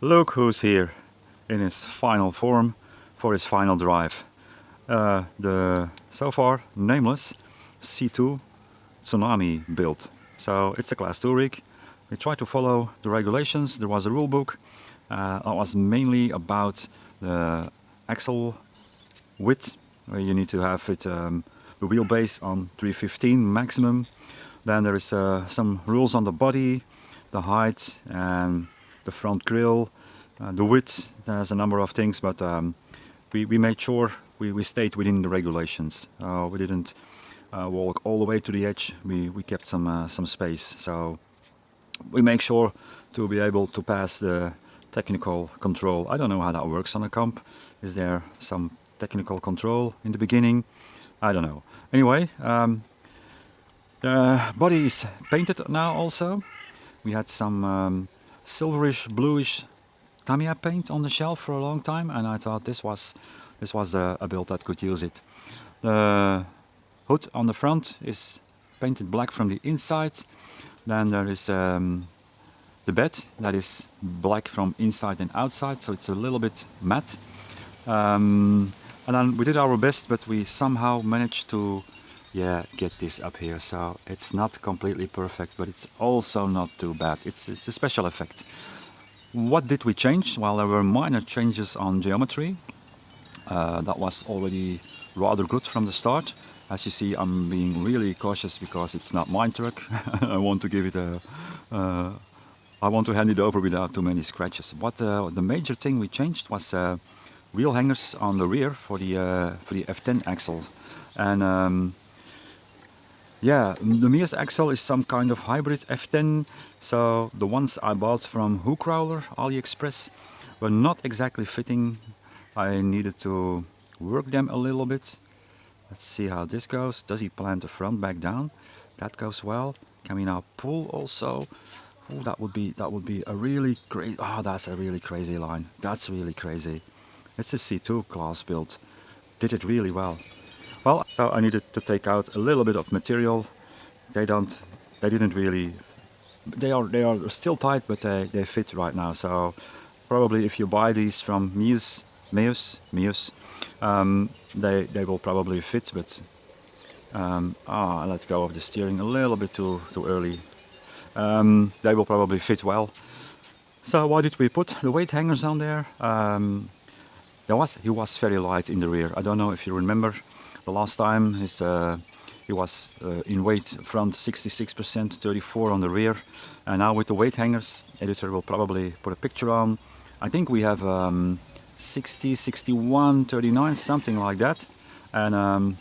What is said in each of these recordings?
Look who's here in his final form for his final drive. The so far nameless C2 Tsunami build. So it's a class 2 rig. We tried to follow the regulations. There was a rule book that was mainly about the axle width, where you need to have it the wheelbase on 315 maximum. Then there is some rules on the body, the height and the front grille, the width. There's a number of things, but we made sure we stayed within the regulations. We didn't walk all the way to the edge. We kept some space. So we make sure to be able to pass the technical control. I don't know how that works on a comp. Is there some technical control in the beginning? I don't know. Anyway, the body is painted now also. We had some silverish, bluish Tamiya paint on the shelf for a long time, and I thought this was a build that could use it. The hood on the front is painted black from the inside. Then there is the bed that is black from inside and outside, so it's a little bit matte. And then we did our best, but we somehow managed to get this up here. So it's not completely perfect, but it's also not too bad. It's a special effect. What did we change? Well, there were minor changes on geometry. That was already rather good from the start. As you see, I'm being really cautious because it's not my truck. I want to give it I want to hand it over without too many scratches. What the major thing we changed was wheel hangers on the rear for the F10 axle, and the Mia's axle is some kind of hybrid F10. So the ones I bought from Hookcrawler, AliExpress, were not exactly fitting. I needed to work them a little bit. Let's see how this goes. Does he plant the front back down? That goes well. Can we now pull also? Oh, that would be a really great. Oh, that's a really crazy line. That's really crazy. It's a C2 class build. Did it really well. Well, so I needed to take out a little bit of material. They didn't really. They are still tight, but they fit right now. So probably if you buy these from Mius, they will probably fit, but I let go of the steering a little bit too early. They will probably fit well. So why did we put the weight hangers on there? He was very light in the rear. I don't know if you remember the last time. He was in weight front 66%, 34 on the rear, and now with the weight hangers, editor will probably put a picture on. I think we have 60, 61, 39, something like that, and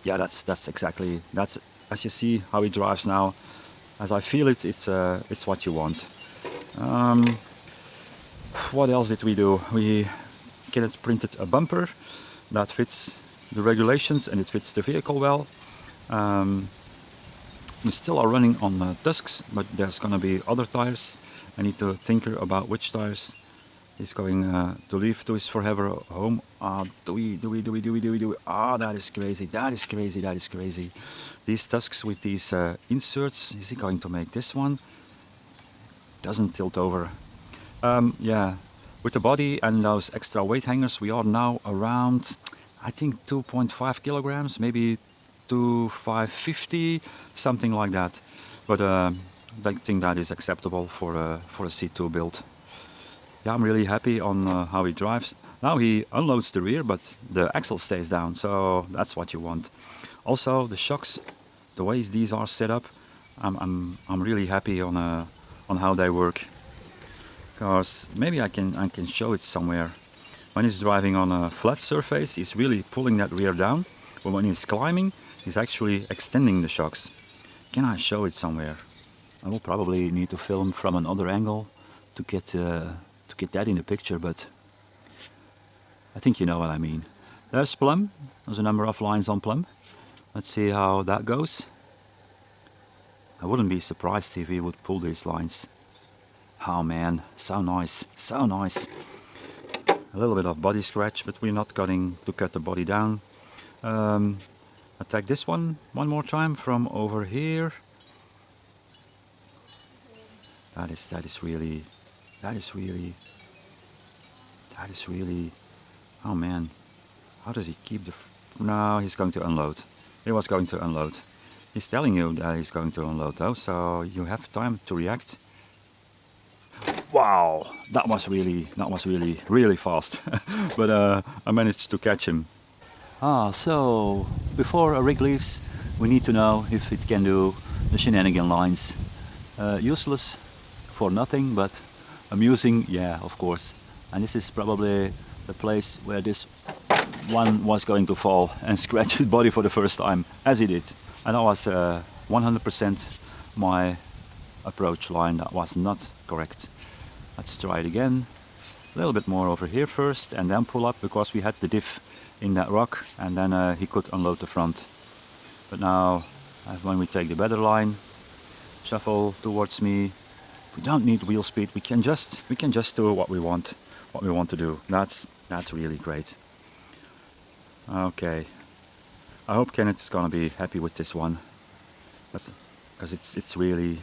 that's exactly as you see how he drives now. As I feel it, it's what you want. What else did we do? Kenneth printed a bumper that fits the regulations and it fits the vehicle well. We still are running on Tusks, but there's gonna be other tires. I need to think about which tires he's going to leave to his forever home. Do we? That is crazy. That is crazy. That is crazy. These Tusks with these inserts. Is he going to make this one? Doesn't tilt over. With the body and those extra weight hangers, we are now around, I think, 2.5 kilograms, maybe 2,550, something like that. But I think that is acceptable for a C2 build. Yeah, I'm really happy on how he drives. Now he unloads the rear, but the axle stays down, so that's what you want. Also, the shocks, the ways these are set up, I'm really happy on how they work. Because maybe I can show it somewhere. When he's driving on a flat surface, he's really pulling that rear down. But when he's climbing, he's actually extending the shocks. Can I show it somewhere? I will probably need to film from another angle to get that in the picture, but I think you know what I mean. There's Plum. There's a number of lines on Plum. Let's see how that goes. I wouldn't be surprised if he would pull these lines. Oh man, so nice, so nice. A little bit of body scratch, but we're not going to cut the body down. Attack this one more time from over here. That is That is really, oh man, how does he keep the, no, he's going to unload. He was going to unload. He's telling you that he's going to unload though, so you have time to react. Wow, that was really fast. But I managed to catch him. So before a rig leaves, we need to know if it can do the shenanigan lines. Useless for nothing, but amusing, yeah, of course. And this is probably the place where this one was going to fall and scratch his body for the first time, as he did. And that was 100% my approach line. That was not correct. Let's try it again. A little bit more over here first, and then pull up, because we had the diff in that rock, and then he could unload the front. But now, when we take the better line, shuffle towards me. We don't need wheel speed. We can just do what we want to do. That's really great. Okay, I hope Kenneth is gonna be happy with this one, because it's really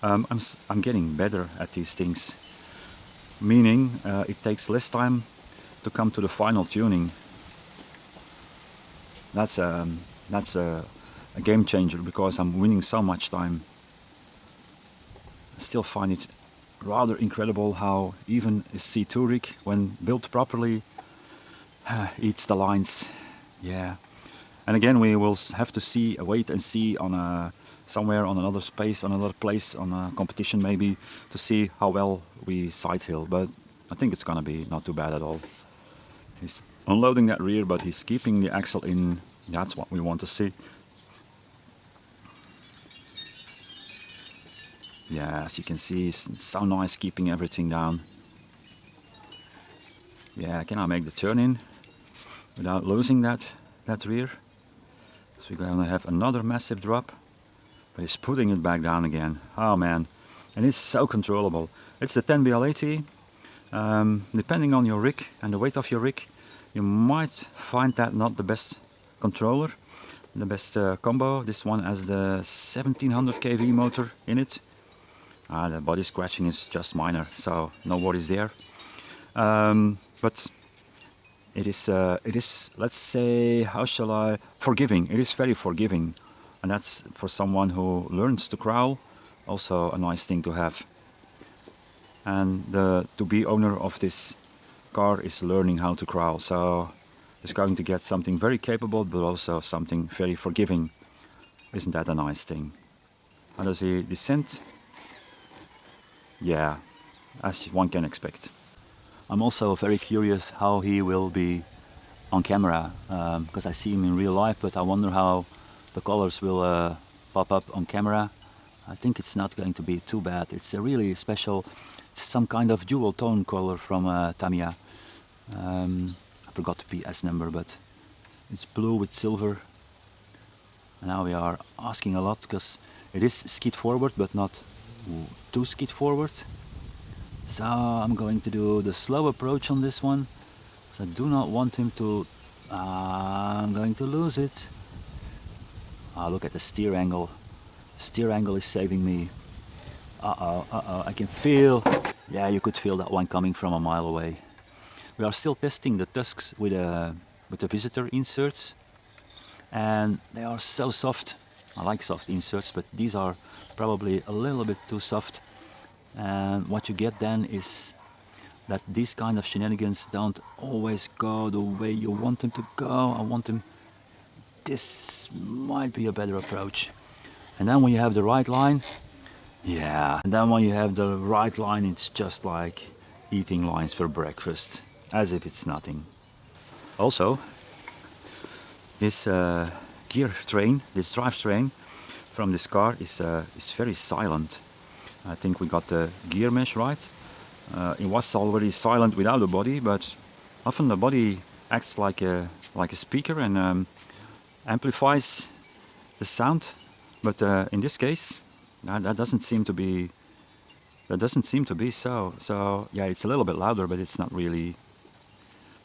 I'm getting better at these things. Meaning it takes less time to come to the final tuning. That's a game changer, because I'm winning so much time. I still find it rather incredible how even a C2 rig, when built properly, eats the lines. Yeah. And again, we will have to wait and see on somewhere on another space, on another place, on a competition maybe, to see how well we side hill. But I think it's gonna be not too bad at all. He's unloading that rear, but he's keeping the axle in. That's what we want to see. Yeah, as you can see, it's so nice keeping everything down. Yeah, can I make the turn in without losing that rear? So we're gonna have another massive drop, but he's putting it back down again. Oh man, and it's so controllable. It's the 10BL80. Depending on your rig and the weight of your rig, you might find that not the best controller, the best combo. This one has the 1700 kV motor in it. The body scratching is just minor, so no worries there. But it is, let's say, how shall I, forgiving. It is very forgiving, and that's for someone who learns to crawl also a nice thing to have. And the to-be owner of this car is learning how to crawl, so he's going to get something very capable, but also something very forgiving. Isn't that a nice thing? How does he descend? Yeah, as one can expect. I'm also very curious how he will be on camera, because I see him in real life, but I wonder how the colors will pop up on camera. I think it's not going to be too bad. It's a really special, it's some kind of dual tone color from Tamiya. I forgot the PS number, but it's blue with silver. And now we are asking a lot, because it is skid forward, but not too skid forward. So I'm going to do the slow approach on this one, because I do not want him to, I'm going to lose it. Look at the steer angle. Steer angle is saving me. I can feel, yeah, you could feel that one coming from a mile away. We are still testing the tusks with the visitor inserts, and they are so soft. I like soft inserts, but these are probably a little bit too soft. And what you get then is that these kind of shenanigans don't always go the way you want them to go. I want them, this might be a better approach. And then when you have the right line, yeah. And then when you have the right line, it's just like eating lines for breakfast, as if it's nothing. Also, this gear train, this drivetrain from this car is very silent. I think we got the gear mesh right. It was already silent without the body, but often the body acts like a speaker and amplifies the sound. But in this case, that doesn't seem to be. That doesn't seem to be so. So yeah, it's a little bit louder, but it's not really.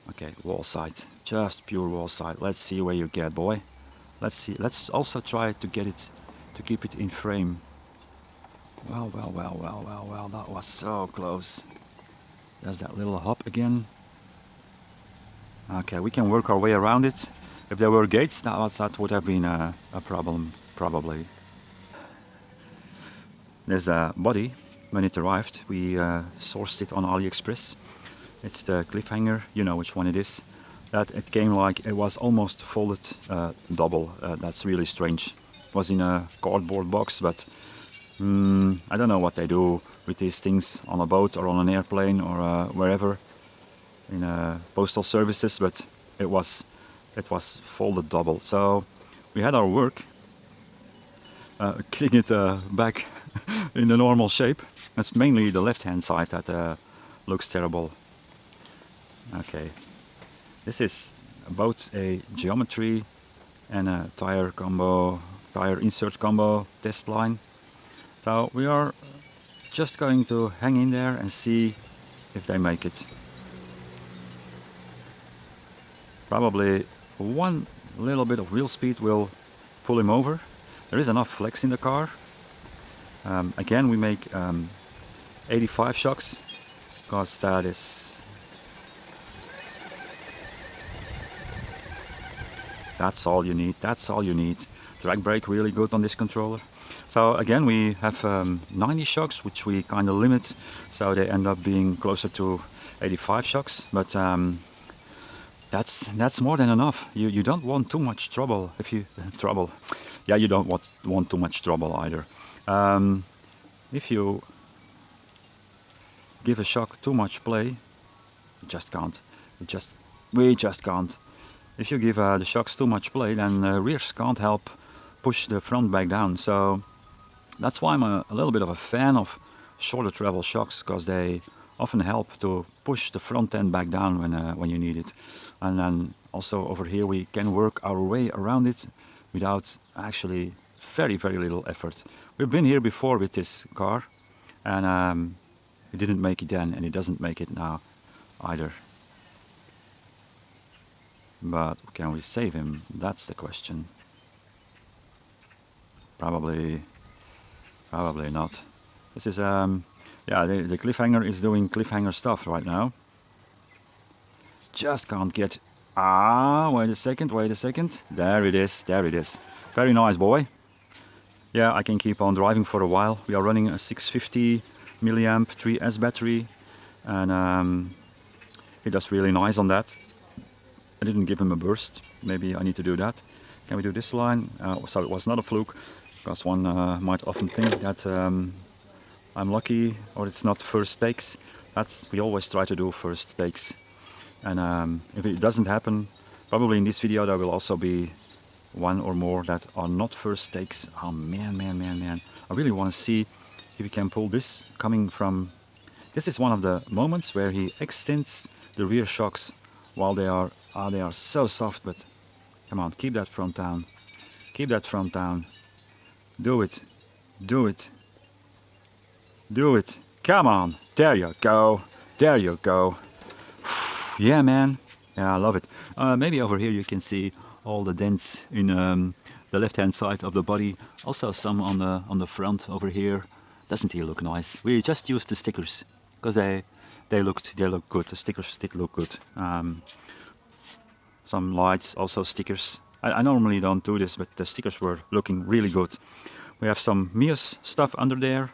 Okay, wall side, just pure wall side. Let's see where you get, boy. Let's see. Let's also try to get it, to keep it in frame. Well, that was so close. There's that little hop again. Okay, we can work our way around it. If there were gates, that would have been a problem, probably. There's a body. When it arrived, we sourced it on AliExpress. It's the Cliffhanger, you know which one it is. That it came like it was almost folded double. That's really strange. It was in a cardboard box, but I don't know what they do with these things on a boat or on an airplane or wherever in postal services, but it was folded double. So we had our work getting it back in the normal shape. It's mainly the left hand side that looks terrible. Okay, this is about a geometry and a tire insert combo test line. So we are just going to hang in there and see if they make it. Probably one little bit of wheel speed will pull him over. There is enough flex in the car. Again, we make 85 shocks because that is... That's all you need. That's all you need. Drag brake really good on this controller. So again, we have 90 shocks, which we kind of limit, so they end up being closer to 85 shocks. But that's more than enough. You don't want too much trouble. If you yeah, you don't want too much trouble either. If you give a shock too much play, you just can't. We just can't. If you give the shocks too much play, then rears can't help push the front back down. So that's why I'm a little bit of a fan of shorter travel shocks, because they often help to push the front end back down when you need it. And then also over here we can work our way around it without actually very little effort. We've been here before with this car, and it didn't make it then, and it doesn't make it now either. But can we save him? That's the question. Probably not. This is yeah, the Cliffhanger is doing Cliffhanger stuff right now. Just can't get... wait a second. There it is. Very nice, boy. Yeah, I can keep on driving for a while. We are running a 650 milliamp 3S battery, and it does really nice on that. I didn't give him a burst. Maybe I need to do that. Can we do this line? So it was not a fluke, because one might often think that I'm lucky or it's not first takes. We always try to do first takes. And if it doesn't happen, probably in this video there will also be one or more that are not first takes. Oh man. I really want to see if we can pull this coming from... This is one of the moments where he extends the rear shocks while they are so soft, but come on, keep that front down. Keep that front down. Do it. Come on. There you go. Yeah, man. Yeah, I love it. Maybe over here you can see all the dents in the left-hand side of the body. Also some on the front over here. Doesn't he look nice? We just used the stickers because they look good. The stickers did look good. Some lights, also stickers. I normally don't do this, but the stickers were looking really good. We have some Mia's stuff under there.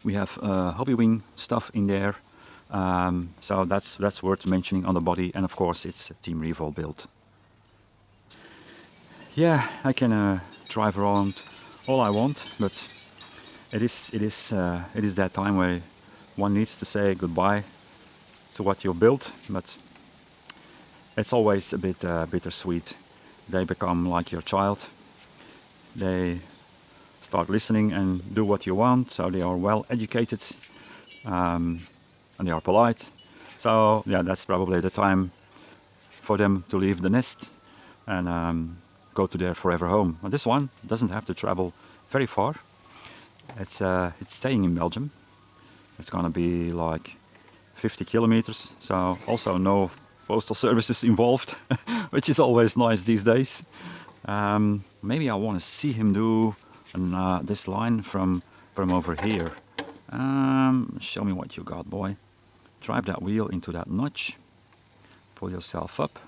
We have Hobbywing stuff in there. So that's worth mentioning on the body, and of course it's a Team ReVolt build. Yeah, I can drive around all I want, but it is that time where one needs to say goodbye to what you built, but it's always a bit bittersweet. They become like your child. They start listening and do what you want, so they are well educated, and they are polite. So yeah, that's probably the time for them to leave the nest and go to their forever home. Now, this one doesn't have to travel very far. It's staying in Belgium. It's gonna be like 50 kilometers, so also no postal services involved, which is always nice these days. Maybe I want to see him do this line from over here. Show me what you got, boy. drive that wheel into that notch, pull yourself up.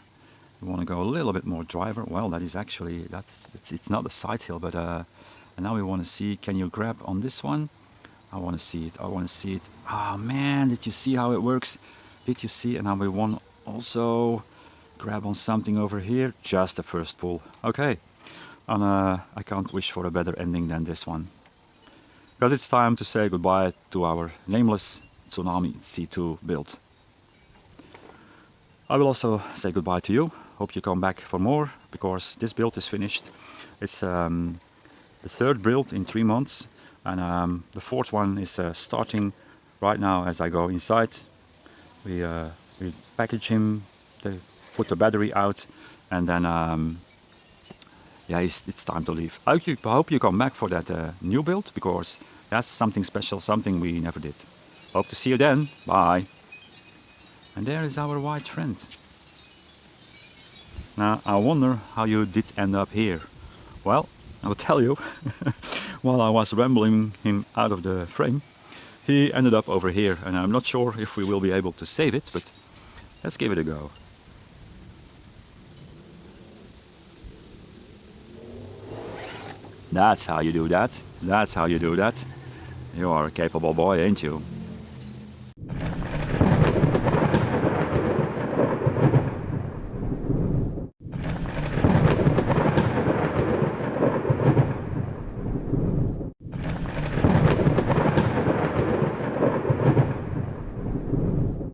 You want to go a little bit more driver. Well, that is actually, it's not a side hill, but and now we want to see, can you grab on this one? I want to see it, I want to see it. Ah, man, did you see how it works? Did you see? And now we want also grab on something over here. Just the first pull. Okay, and I can't wish for a better ending than this one. Because it's time to say goodbye to our nameless Tsunami C2 build. I will also say goodbye to you. Hope you come back for more, because this build is finished. It's the third build in 3 months, and the fourth one is starting right now as I go inside. We package him, put the battery out, and then yeah, it's time to leave. I hope you come back for that new build, because that's something special, something we never did. Hope to see you then. Bye. And there is our white friend. Now, I wonder how you did end up here. Well, I will tell you. While I was rambling him out of the frame, he ended up over here, and I'm not sure if we will be able to save it, but let's give it a go. That's how you do that. That's how you do that. You are a capable boy, ain't you?